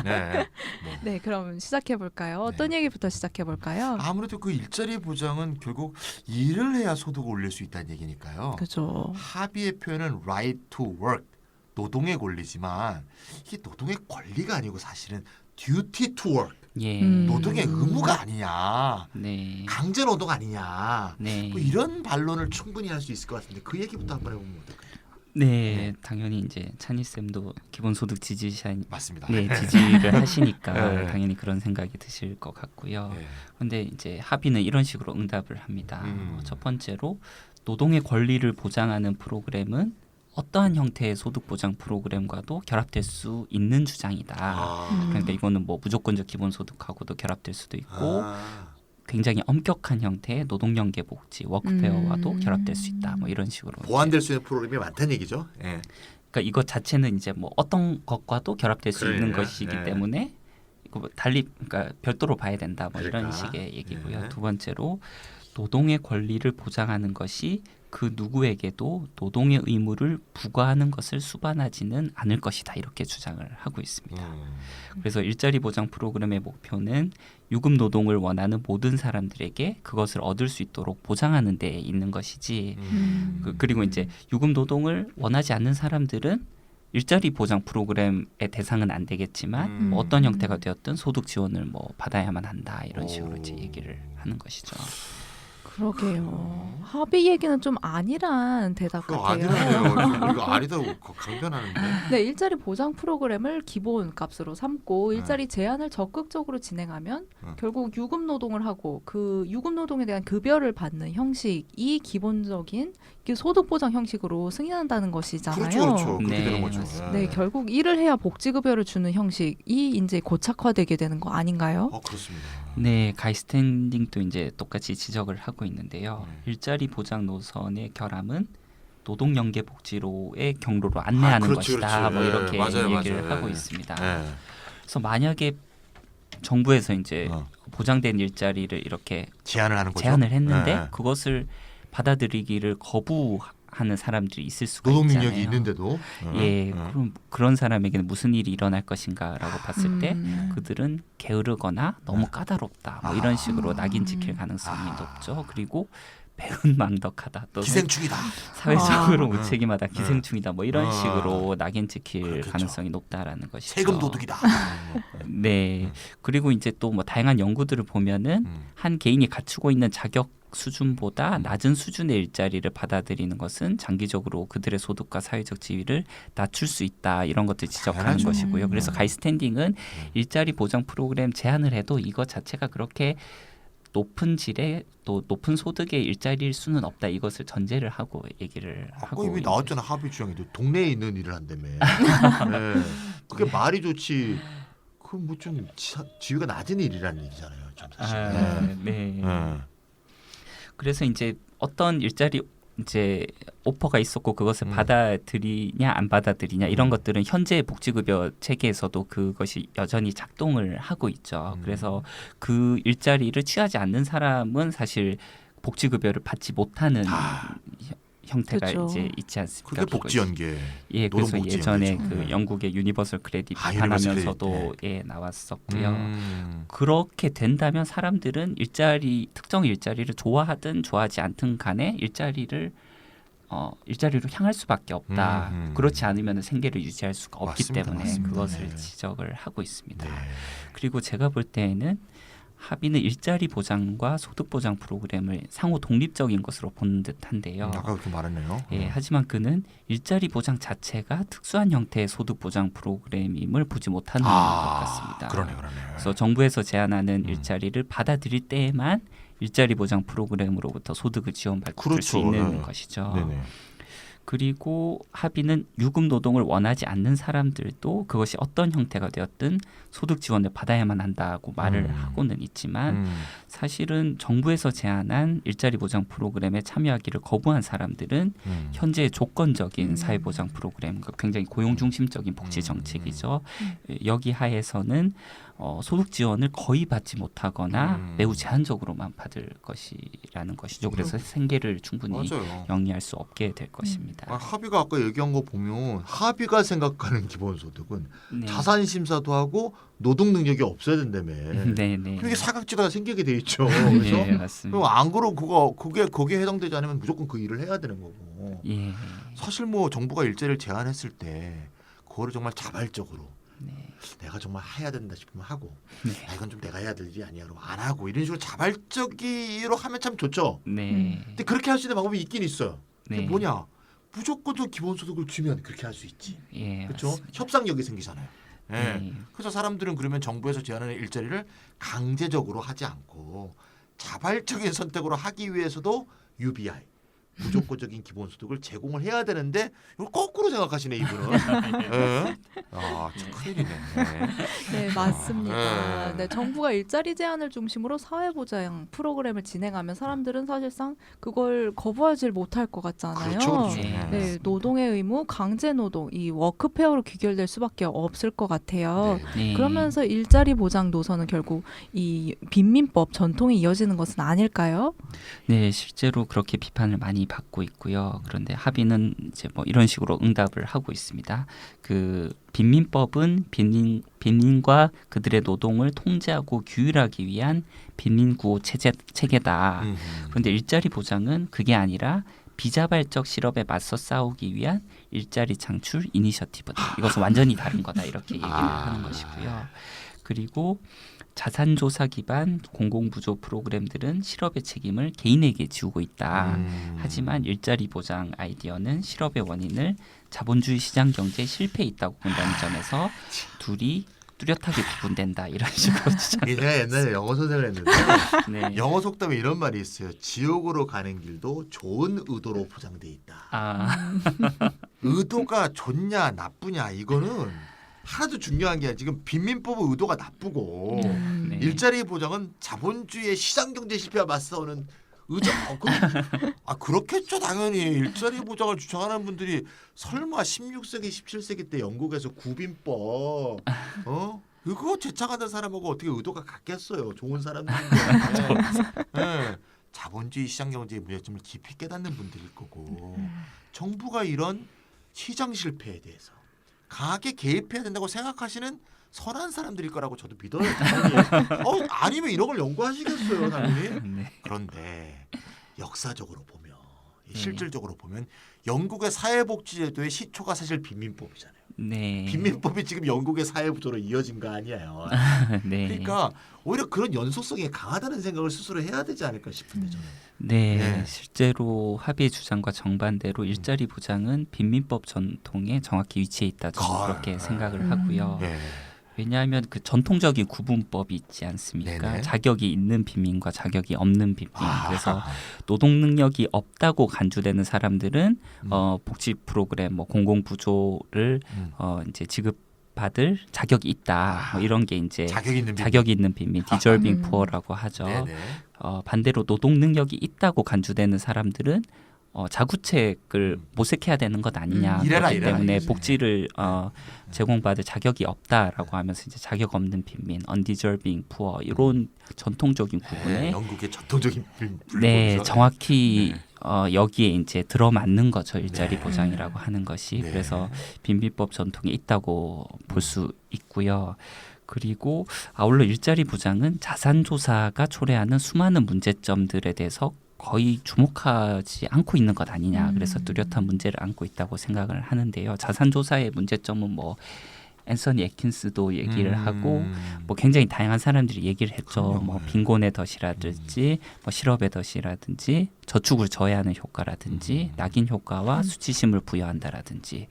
네. 뭐. 네, 그럼 시작해 볼까요? 어떤 얘기부터 시작해 볼까요? 아무래도 그 일자리 보장은 결국 일을 해야 소득을 올릴 수 있다는 얘기니까요. 그죠. 합의의 표현은 right to work, 노동의 권리지만 이게 노동의 권리가 아니고 사실은 duty to work, 예. 노동의 의무가 아니냐, 네. 강제 노동 아니냐. 네. 뭐 이런 반론을 충분히 할 수 있을 것 같은데 그 얘기부터 한번 해보면 어떨까요? 네, 당연히 이제 찬희 쌤도 기본소득 지지자 맞습니다. 네, 지지를 하시니까 네. 당연히 그런 생각이 드실 것 같고요. 네. 그런데 이제 합의는 이런 식으로 응답을 합니다. 음. 첫 번째로 노동의 권리를 보장하는 프로그램은 어떠한 형태의 소득 보장 프로그램과도 결합될 수 있는 주장이다. 그러니까 이거는 뭐 무조건적 기본소득하고도 결합될 수도 있고 굉장히 엄격한 형태의 노동연계 복지 워크페어와도 결합될 수 있다. 뭐 이런 식으로 보완될 수 있는 프로그램이 많다는 얘기죠. 예. 그러니까 이것 자체는 이제 뭐 어떤 것과도 결합될 수 있는 그러네요. 것이기 네. 때문에 이거 뭐 달리 그러니까 별도로 봐야 된다. 뭐 이런 그러니까. 식의 얘기고요. 네. 두 번째로 노동의 권리를 보장하는 것이 그 누구에게도 노동의 의무를 부과하는 것을 수반하지는 않을 것이다. 이렇게 주장을 하고 있습니다. 그래서 일자리 보장 프로그램의 목표는 유급 노동을 원하는 모든 사람들에게 그것을 얻을 수 있도록 보장하는 데 있는 것이지. 그리고 이제 유급 노동을 원하지 않는 사람들은 일자리 보장 프로그램의 대상은 안 되겠지만 뭐 어떤 형태가 되었든 소득 지원을 뭐 받아야만 한다 이런 식으로 이제 얘기를 하는 것이죠. 그러게요. 합의 얘기는 좀 아니란 대답 그거 같아요. 아니라네요. 이거 아니다고 강변하는데. 네, 일자리 보장 프로그램을 기본 값으로 삼고 일자리 제한을 적극적으로 진행하면 결국 유급 노동을 하고 그 유급 노동에 대한 급여를 받는 형식이 기본적인 소득 보장 형식으로 승인한다는 것이잖아요. 그렇죠, 그렇죠. 그렇게 네, 되는 거죠. 맞습니다. 네, 결국 일을 해야 복지급여를 주는 형식이 이제 고착화되게 되는 거 아닌가요? 그렇습니다. 네, 가이스탠딩도 이제 똑같이 지적을 하고 있는데요. 일자리 보장 노선의 결함은 노동연계 복지로의 경로로 안내하는 그렇지, 것이다. 그렇지. 뭐 이렇게 맞아요, 얘기를 맞아요. 하고 있습니다. 네. 그래서 만약에 정부에서 이제 어. 보장된 일자리를 이렇게 제안을 하는 거죠. 제안을 했는데 네. 그것을 받아들이기를 거부하는 사람들이 있을 수가 노동 있잖아요. 능력이 있는데도. 예, 그럼 그런 사람에게는 무슨 일이 일어날 것인가라고 봤을 때 그들은 게으르거나 너무 까다롭다 뭐 이런 식으로 낙인 찍힐 가능성이 높죠. 그리고 배은망덕하다 또는 기생충이다. 사회적으로 무책임하다, 기생충이다 뭐 이런 아. 식으로 낙인 찍힐 그렇겠죠. 가능성이 높다라는 것이죠. 세금 도둑이다. 네. 그리고 이제 또 뭐 다양한 연구들을 보면은 한 개인이 갖추고 있는 자격 수준보다 낮은 수준의 일자리를 받아들이는 것은 장기적으로 그들의 소득과 사회적 지위를 낮출 수 있다 이런 것들 지적하는 당연하죠. 것이고요. 그래서 가이스탠딩은 일자리 보장 프로그램 제한을 해도 이것 자체가 그렇게 높은 질의 또 높은 소득의 일자리일 수는 없다 이것을 전제를 하고 얘기를 아까 하고 이미 있는 나왔잖아. 합의 주장에도 동네에 있는 일을 한다며. 네. 그게 말이 좋지. 그 뭐 좀 지위가 낮은 일이라는 얘기잖아요. 좀 사실. 아, 네. 그래서 이제 어떤 일자리 이제 오퍼가 있었고 그것을 받아들이냐 안 받아들이냐 이런 것들은 현재 복지급여 체계에서도 그것이 여전히 작동을 하고 있죠. 그래서 그 일자리를 취하지 않는 사람은 사실 복지급여를 받지 못하는 아. 형태가 그쵸. 이제 있지 않습니까? 그게 복지연계. 예, 그래서 노동복지 예전에 연계죠. 그 네. 영국의 유니버설 크레딧 아, 유니버설 비판하면서도 크레딧, 예 나왔었고요. 음. 그렇게 된다면 사람들은 특정 일자리를 좋아하든 좋아하지 않든 간에 일자리로 향할 수밖에 없다. 그렇지 않으면 생계를 유지할 수가 없기 맞습니다, 때문에 맞습니다. 그것을 네. 지적을 하고 있습니다. 네. 그리고 제가 볼 때에는 합의는 일자리 보장과 소득 보장 프로그램을 상호 독립적인 것으로 보는 듯한데요. 아까 그렇게 말했네요. 예, 하지만 그는 일자리 보장 자체가 특수한 형태의 소득 보장 프로그램임을 보지 못하는 것 같습니다. 그러네. 그래서 정부에서 제안하는 음. 일자리를 받아들일 때에만 일자리 보장 프로그램으로부터 소득을 지원받을 그렇죠. 수 있는 네. 것이죠. 네네. 그리고 합의는 유급 노동을 원하지 않는 사람들도 그것이 어떤 형태가 되었든 소득 지원을 받아야만 한다고 말을 하고는 있지만 사실은 정부에서 제안한 일자리 보장 프로그램에 참여하기를 거부한 사람들은 현재 조건적인 사회보장 프로그램, 그러니까 굉장히 고용 중심적인 복지 정책이죠. 여기 하에서는 소득 지원을 거의 받지 못하거나 매우 제한적으로만 받을 것이라는 것이죠. 그래서 생계를 충분히 맞아요. 영위할 수 없게 될 것입니다. 합의가 아까 얘기한 거 보면 합의가 생각하는 기본소득은 네. 자산 심사도 하고 노동 능력이 없어야 된다며. 네네. 그게 사각지대가 생기게 돼 있죠. 그래서 네, 맞습니다. 그럼 안 그러고 그게 거기에 해당되지 않으면 무조건 그 일을 해야 되는 거고. 예. 사실 뭐 정부가 일자리를 제안했을 때 그거를 정말 자발적으로 네. 내가 정말 해야 된다 싶으면 하고 네. 야, 이건 좀 내가 해야 될 일이 아니야 그러면 안 하고 이런 식으로 자발적으로 하면 참 좋죠. 네. 근데 그렇게 할 수 있는 방법이 있긴 있어요. 그게 네. 뭐냐? 무조건 좀 기본소득을 주면 그렇게 할 수 있지. 예. 그렇죠? 맞습니다. 협상력이 생기잖아요. 예. 네. 그래서 사람들은 그러면 정부에서 제안하는 일자리를 강제적으로 하지 않고 자발적인 선택으로 하기 위해서도 UBI 무조건적인 기본소득을 제공을 해야 되는데 이걸 거꾸로 생각하시네 이분은. 예? 참 큰일이네. 네, 맞습니다. 네. 네, 정부가 일자리 제한을 중심으로 사회보장 프로그램을 진행하면 사람들은 사실상 그걸 거부하지 못할 것 같잖아요. 그렇죠. 네. 네, 노동의 의무, 강제 노동, 이 워크페어로 귀결될 수밖에 없을 것 같아요. 네. 그러면서 일자리 보장 노선은 결국 이 빈민법 전통이 이어지는 것은 아닐까요? 네, 실제로 그렇게 비판을 많이 받고 있고요. 그런데 합의는 이제 뭐 이런 식으로 응답을 하고 있습니다. 그 빈민법은 빈민과 그들의 노동을 통제하고 규율하기 위한 빈민구호 체계다. 그런데 일자리 보장은 그게 아니라 비자발적 실업에 맞서 싸우기 위한 일자리 창출 이니셔티브다. 이것은 완전히 다른 거다. 이렇게 얘기를 하는 것이고요. 그리고 자산조사 기반 공공부조 프로그램들은 실업의 책임을 개인에게 지우고 있다. 하지만 일자리 보장 아이디어는 실업의 원인을 자본주의 시장 경제의 실패에 있다고 본다는 점에서 둘이 뚜렷하게 구분된다. 이런 식으로 주장을 제가 옛날에 영어 선생을 했는데 네. 영어 속담에 이런 말이 있어요. 지옥으로 가는 길도 좋은 의도로 포장돼 있다. 아, 의도가 좋냐 나쁘냐 이거는 하나도 중요한 게 아니라 지금 빈민법의 의도가 나쁘고 네. 일자리 보장은 자본주의의 시장 경제 실패와 맞서오는 의정. 그렇겠죠 당연히 일자리 보장을 주장하는 분들이 설마 16세기 17세기 때 영국에서 구빈법 그거 제창하는 사람하고 어떻게 의도가 같겠어요. 좋은 사람들인데. 네. 자본주의 시장 경제의 문제점을 깊이 깨닫는 분들일 거고 정부가 이런 시장 실패에 대해서 강하게 개입해야 된다고 생각하시는 선한 사람들일 거라고 저도 믿어요. 당연히. 아니면 이런 걸 연구하시겠어요, 당연히. 네. 그런데 역사적으로 보면, 실질적으로 보면 영국의 사회복지제도의 시초가 사실 빈민법이잖아요. 네. 빈민법이 지금 영국의 사회부조로 이어진 거 아니에요. 네. 그러니까 오히려 그런 연속성이 강하다는 생각을 스스로 해야 되지 않을까 싶은데 저는. 네, 네. 실제로 합의 주장과 정반대로 일자리 보장은 빈민법 전통에 정확히 위치해 있다. 저는 그렇게 생각을 하고요. 네. 왜냐하면 그 전통적인 구분법이 있지 않습니까? 네네. 자격이 있는 빈민과 자격이 없는 빈민. 그래서 노동 능력이 없다고 간주되는 사람들은 복지 프로그램, 뭐 공공부조를 이제 지급받을 자격이 있다. 뭐 이런 게 이제 자격 있는 빈민, 디저빙 푸어라고 하죠. 네네. 반대로 노동 능력이 있다고 간주되는 사람들은 자구책을 모색해야 되는 것 아니냐. 일해라, 그렇기 일해라, 때문에 이거지. 복지를 제공받을 자격이 없다라고 하면서 이제 자격 없는 빈민, undeserving poor 이런 전통적인 구분에 네, 영국의 전통적인 네, 분류죠. 정확히 네. 여기에 이제 들어맞는 거죠. 일자리 네. 보장이라고 하는 것이. 네. 그래서 빈비법 전통에 있다고 볼 수 있고요. 그리고 아울러 일자리 보장은 자산 조사가 초래하는 수많은 문제점들에 대해서 거의 주목하지 않고 있는 것 아니냐. 그래서 뚜렷한 문제를 안고 있다고 생각을 하는데요. 자산 조사의 문제점은 뭐 앤서니 애킨스도 얘기를 하고 뭐 굉장히 다양한 사람들이 얘기를 했죠. 그럼요. 뭐 빈곤의 덫이라든지 뭐 실업의 덫이라든지 저축을 저해하는 효과라든지 낙인 효과와 수치심을 부여한다라든지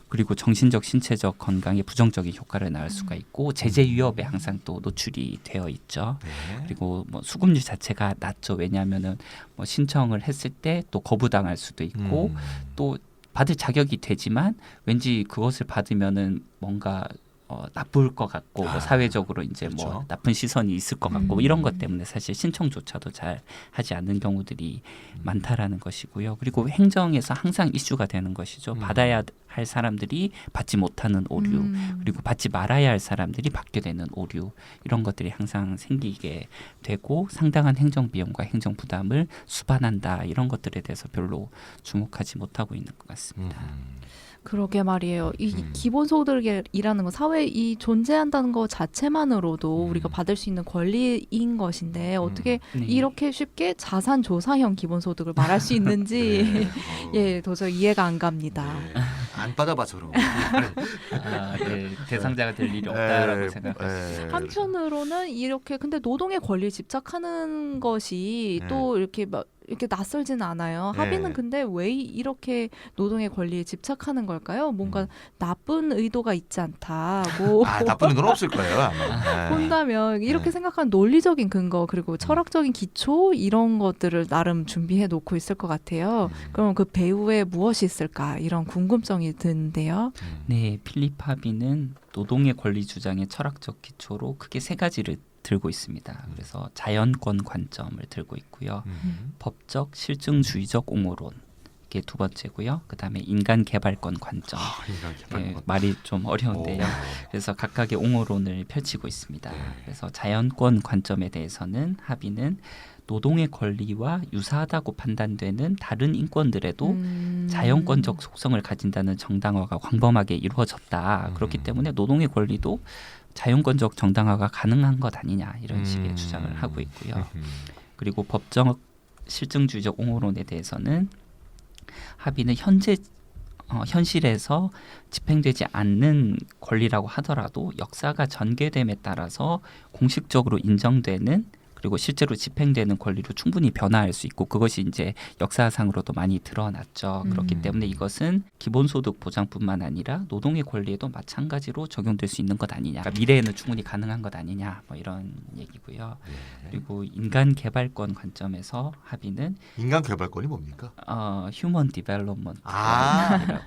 그리고 정신적 신체적 건강에 부정적인 효과를 낳을 수가 있고 제재 위협에 항상 또 노출이 되어 있죠. 네. 그리고 뭐 수급률 자체가 낮죠. 왜냐하면은 뭐 신청을 했을 때 또 거부당할 수도 있고 또 받을 자격이 되지만 왠지 그것을 받으면은 뭔가 나쁠 것 같고 뭐 사회적으로 이제 뭐 그렇죠. 나쁜 시선이 있을 것 같고 뭐 이런 것 때문에 사실 신청조차도 잘 하지 않는 경우들이 많다라는 것이고요. 그리고 행정에서 항상 이슈가 되는 것이죠. 받아야 할 사람들이 받지 못하는 오류 그리고 받지 말아야 할 사람들이 받게 되는 오류 이런 것들이 항상 생기게 되고 상당한 행정 비용과 행정 부담을 수반한다 이런 것들에 대해서 별로 주목하지 못하고 있는 것 같습니다. 그러게 말이에요. 이 기본소득이라는 건 사회에 이 존재한다는 것 자체만으로도 우리가 받을 수 있는 권리인 것인데 어떻게 네. 이렇게 쉽게 자산 조사형 기본소득을 말할 수 있는지 예 도저히 이해가 안 갑니다. 네. 안 받아봐서 그런 거. 네, 대상자가 될 일이 없다라고 네. 생각하시죠. 한편으로는 이렇게 근데 노동의 권리를 집착하는 것이 또 이렇게 막 이렇게 낯설지는 않아요. 네. 합의는 근데 왜 이렇게 노동의 권리에 집착하는 걸까요? 뭔가 나쁜 의도가 있지 않다고 나쁜 의도는 없을 거예요. 아마. 네. 본다면 이렇게 네. 생각하는 논리적인 근거 그리고 철학적인 기초 이런 것들을 나름 준비해 놓고 있을 것 같아요. 그럼 그 배후에 무엇이 있을까 이런 궁금증이 드는데요. 네, 필립 하비는 노동의 권리 주장의 철학적 기초로 크게 세 가지를 들고 있습니다. 그래서 자연권 관점을 들고 있고요. 법적 실증주의적 옹호론 이게 두 번째고요. 그다음에 인간 개발권 관점. 인간 개발권. 예, 말이 좀 어려운데요. 그래서 각각의 옹호론을 펼치고 있습니다. 그래서 자연권 관점에 대해서는 하비는 노동의 권리와 유사하다고 판단되는 다른 인권들에도 자연권적 속성을 가진다는 정당화가 광범하게 이루어졌다. 그렇기 때문에 노동의 권리도 자연권적 정당화가 가능한 것 아니냐 이런 식의 주장을 하고 있고요. 그리고 법적 실증주의적 옹호론에 대해서는 하비는 현실에서 집행되지 않는 권리라고 하더라도 역사가 전개됨에 따라서 공식적으로 인정되는 그리고 실제로 집행되는 권리로 충분히 변화할 수 있고 그것이 이제 역사상으로도 많이 드러났죠. 그렇기 때문에 이것은 기본소득 보장뿐만 아니라 노동의 권리에도 마찬가지로 적용될 수 있는 것 아니냐. 그러니까 미래에는 충분히 가능한 것 아니냐. 뭐 이런 얘기고요. 그리고 인간 개발권 관점에서 하비는 인간 개발권이 뭡니까? 휴먼 디벨롭먼트.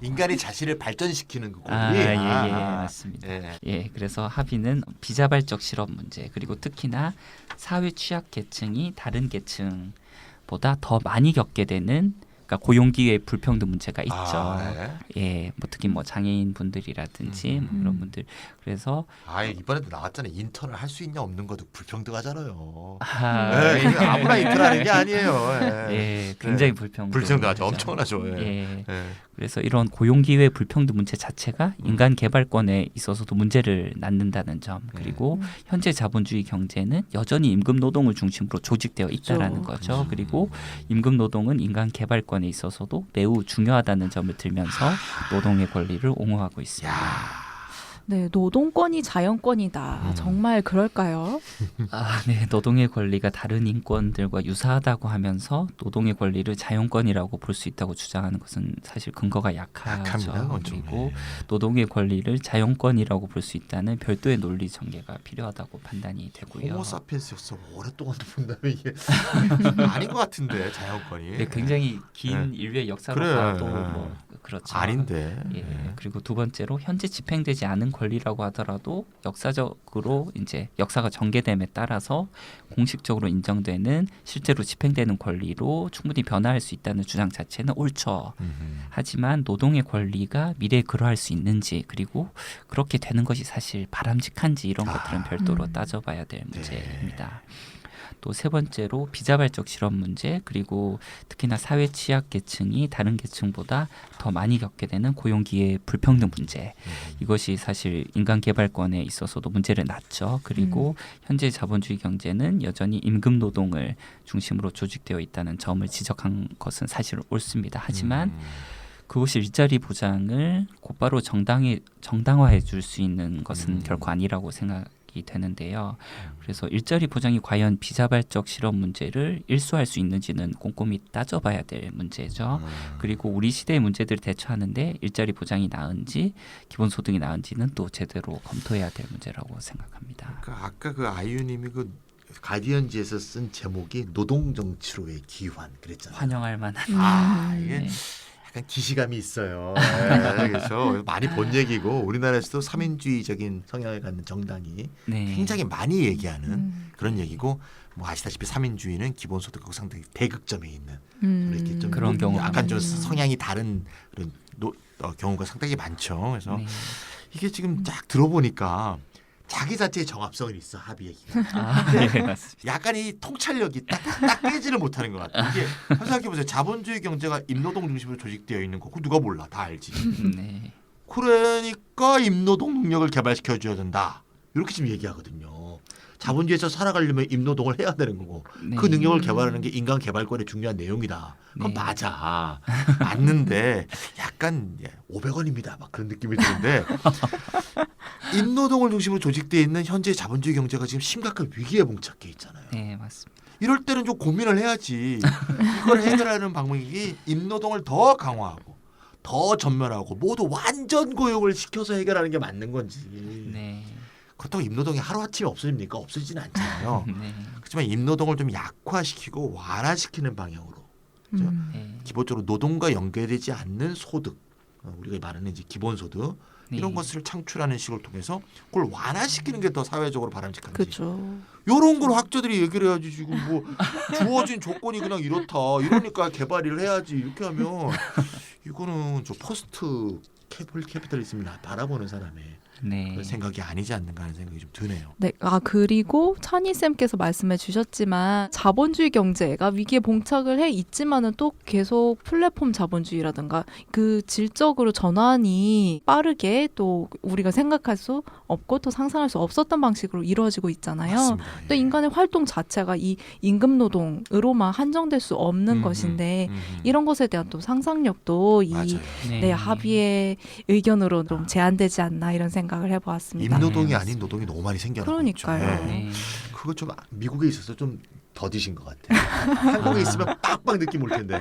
인간이 자신을 발전시키는 그 권리. 예, 맞습니다. 예. 예, 그래서 하비는 비자발적 실업 문제 그리고 특히나 사회 취약 계층이 다른 계층보다 더 많이 겪게 되는 그러니까 고용 기회 불평등 문제가 있죠. 네. 예, 뭐 특히 뭐 장애인 분들이라든지 뭐 이런 분들 그래서 이번에도 나왔잖아요. 인턴을 할 수 있냐 없는 것도 불평등하잖아요. 예, 아무나 인턴하는 게 아니에요. 예, 굉장히 불평등하죠. 엄청나죠. 예. 그래서 이런 고용 기회 불평등 문제 자체가 인간 개발권에 있어서도 문제를 낳는다는 점 그리고 현재 자본주의 경제는 여전히 임금 노동을 중심으로 조직되어 있다라는 거죠. 그리고 임금 노동은 인간 개발권에 있어서도 매우 중요하다는 점을 들면서 노동의 권리를 옹호하고 있습니다. 네, 노동권이 자연권이다. 정말 그럴까요? 네, 노동의 권리가 다른 인권들과 유사하다고 하면서 노동의 권리를 자연권이라고 볼 수 있다고 주장하는 것은 사실 근거가 약하죠. 그리고 노동의 권리를 자연권이라고 볼 수 있다는 별도의 논리 전개가 필요하다고 판단이 되고요. 호모사피엔스였어. 오랫동안 본다면 이게 아닌 것 같은데 자연권이. 네, 굉장히 긴 인류의 역사로 봐도 뭐 그렇죠. 아닌데. 예, 그리고 두 번째로 현재 집행되지 않은 권리라고 하더라도 역사적으로 이제 역사가 전개됨에 따라서 공식적으로 인정되는 실제로 집행되는 권리로 충분히 변화할 수 있다는 주장 자체는 옳죠. 하지만 노동의 권리가 미래에 그러할 수 있는지 그리고 그렇게 되는 것이 사실 바람직한지 이런 것들은 별도로 따져봐야 될 문제입니다. 또 세 번째로 비자발적 실업 문제 그리고 특히나 사회 취약계층이 다른 계층보다 더 많이 겪게 되는 고용기회 불평등 문제 이것이 사실 인간개발권에 있어서도 문제를 낳죠. 그리고 현재 자본주의 경제는 여전히 임금 노동을 중심으로 조직되어 있다는 점을 지적한 것은 사실 옳습니다. 하지만 그것이 일자리 보장을 곧바로 정당화해 줄 수 있는 것은 결코 아니라고 생각이 되는데요. 그래서 일자리 보장이 과연 비자발적 실업 문제를 일소할 수 있는지는 꼼꼼히 따져봐야 될 문제죠. 그리고 우리 시대의 문제들을 대처하는데 일자리 보장이 나은지 기본소득이 나은지는 또 제대로 검토해야 될 문제라고 생각합니다. 그러니까 아까 그 아이유님이 그 가디언지에서 쓴 제목이 노동정치로의 기환 그랬잖아요. 환영할 만한. 아 이게 네. 약간 기시감이 있어요. 네, 그렇죠. 많이 본 얘기고 우리나라에서도 삼인주의적인 성향을 갖는 정당이 네. 굉장히 많이 얘기하는 그런 얘기고 뭐 아시다시피 삼인주의는 기본소득하고 상당히 대극점에 있는 이렇게 좀 그런 경우가 약간 좀 많죠. 성향이 다른 그런 경우가 상당히 많죠. 그래서 네. 이게 지금 딱 들어보니까 자기 자체의 정합성은 있어 합의 얘기가. 아, 네, 맞습니다. 약간 이 통찰력이 딱 깨지를 못하는 것 같아요. 이게 생각해보세요. 자본주의 경제가 임노동 중심으로 조직되어 있는 거, 그거 누가 몰라? 다 알지. 네. 그러니까 임노동 능력을 개발시켜줘야 된다. 이렇게 지금 얘기하거든요. 자본주의에서 살아가려면 임노동을 해야 되는 거고 네. 그 능력을 개발하는 게 인간 개발권의 중요한 내용이다. 그건 네. 맞아. 맞는데 약간 500원입니다. 막 그런 느낌이 드는데 임노동을 중심으로 조직되어 있는 현재 자본주의 경제가 지금 심각한 위기에 봉착해 있잖아요. 네, 맞습니다. 이럴 때는 좀 고민을 해야지. 이걸 해결하는 방법이 임노동을 더 강화하고 더 전면하고 모두 완전 고용을 시켜서 해결하는 게 맞는 건지. 네. 그렇다고 임노동이 하루아침에 없어집니까? 없어지지는 않잖아요. 네. 그렇지만 임노동을 좀 약화시키고 완화시키는 방향으로 그렇죠? 네. 기본적으로 노동과 연계되지 않는 소득 우리가 말하는 이제 기본소득 이런 네. 것을 창출하는 식을 통해서 그걸 완화시키는 게 더 사회적으로 바람직한지 그렇죠. 이런 걸 학자들이 얘기를 해야지. 지금 뭐 주어진 조건이 그냥 이렇다 이러니까 개발을 해야지 이렇게 하면 이거는 저 포스트 캐피탈리즘을 바라보는 사람의 네. 그런 생각이 아니지 않는가 하는 생각이 좀 드네요. 네, 그리고 찬희 쌤께서 말씀해 주셨지만 자본주의 경제가 위기에 봉착을 해 있지만은 또 계속 플랫폼 자본주의라든가 그 질적으로 전환이 빠르게 또 우리가 생각할 수 없고 또 상상할 수 없었던 방식으로 이루어지고 있잖아요. 맞습니다. 또 인간의 활동 자체가 이 임금 노동으로만 한정될 수 없는 것인데 이런 것에 대한 또 상상력도 이 맞아요. 네, 합의의 의견으로 좀 제한되지 않나 이런 생각을 해보았습니다. 임노동이 네, 아닌 노동이 너무 많이 생겨나고 그러니까요. 있죠. 네. 그거 좀 미국에 있어서 좀 더디신 것 같아요. 한국에 있으면 빡빡 느낌 올 텐데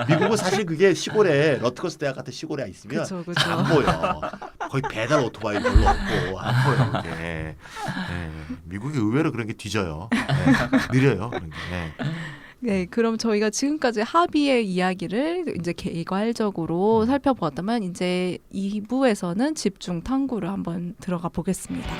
미국은 사실 그게 시골에 러트거스 대학 같은 시골에 있으면 그쵸, 그쵸. 잘 안 보여. 거의 배달 오토바이 별로 없고 안 보여. 그게. 네. 미국이 의외로 그런 게 뒤져요. 네. 느려요. 그런 게. 네. 네, 그럼 저희가 지금까지 합의의 이야기를 이제 개괄적으로 살펴보았다면 이제 2부에서는 집중 탐구를 한번 들어가 보겠습니다.